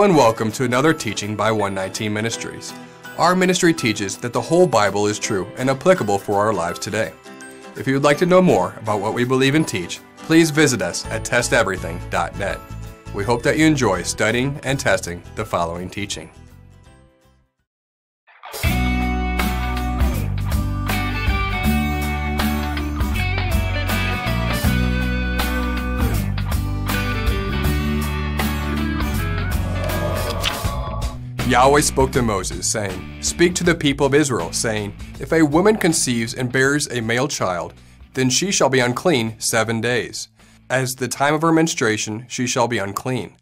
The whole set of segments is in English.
Hello and welcome to another teaching by 119 Ministries. Our ministry teaches that the whole Bible is true and applicable for our lives today. If you would like to know more about what we believe and teach, please visit us at testeverything.net. We hope that you enjoy studying and testing the following teaching. Yahweh spoke to Moses, saying, "Speak to the people of Israel, saying, If a woman conceives and bears a male child, then she shall be unclean 7 days. As the time of her menstruation she shall be unclean.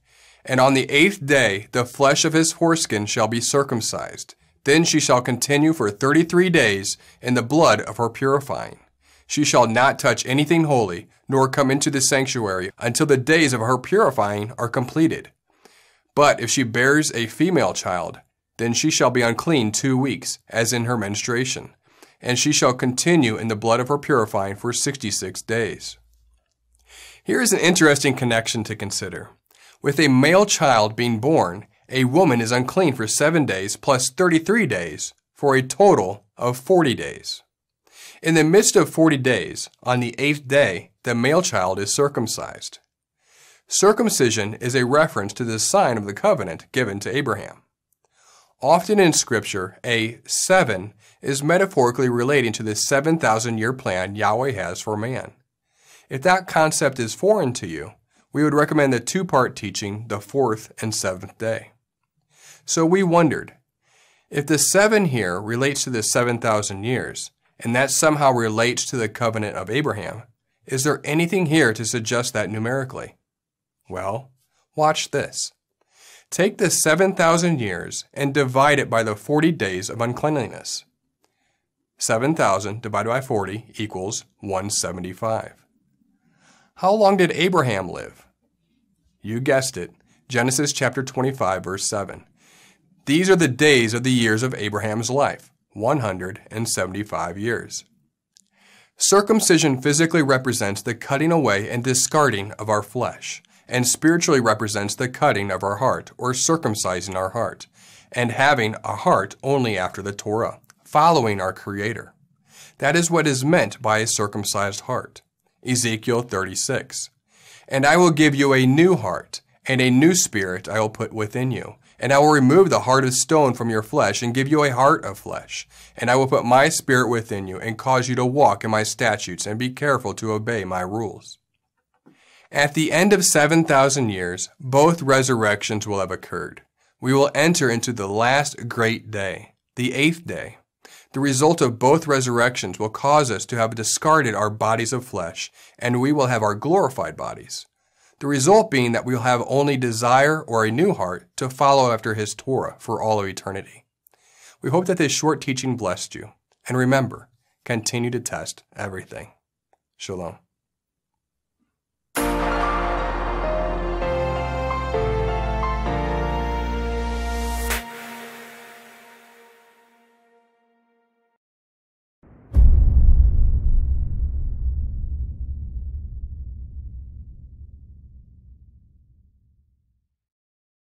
And on the 8th day the flesh of his foreskin shall be circumcised. Then she shall continue for 33 days in the blood of her purifying. She shall not touch anything holy, nor come into the sanctuary until the days of her purifying are completed. But if she bears a female child, then she shall be unclean 2 weeks, as in her menstruation, and she shall continue in the blood of her purifying for 66 days. Here is an interesting connection to consider. With a male child being born, a woman is unclean for 7 days plus 33 days, for a total of 40 days. In the midst of 40 days, on the 8th day, the male child is circumcised. Circumcision is a reference to the sign of the covenant given to Abraham. Often in Scripture, a 7 is metaphorically relating to the 7,000-year plan Yahweh has for man. If that concept is foreign to you, we would recommend the two-part teaching, the 4th and 7th day. So we wondered, if the 7 here relates to the 7,000 years, and that somehow relates to the covenant of Abraham, is there anything here to suggest that numerically? Well, watch this. Take the 7,000 years and divide it by the 40 days of uncleanliness. 7,000 divided by 40 equals 175. How long did Abraham live? You guessed it, Genesis chapter 25, verse 7. These are the days of the years of Abraham's life, 175 years. Circumcision physically represents the cutting away and discarding of our flesh, and spiritually represents the cutting of our heart, or circumcising our heart, and having a heart only after the Torah, following our Creator. That is what is meant by a circumcised heart. Ezekiel 36. And I will give you a new heart, and a new spirit I will put within you. And I will remove the heart of stone from your flesh, and give you a heart of flesh. And I will put my spirit within you, and cause you to walk in my statutes, and be careful to obey my rules. At the end of 7,000 years, both resurrections will have occurred. We will enter into the last great day, the 8th day. The result of both resurrections will cause us to have discarded our bodies of flesh, and we will have our glorified bodies. The result being that we will have only desire or a new heart to follow after His Torah for all of eternity. We hope that this short teaching blessed you. And remember, continue to test everything. Shalom.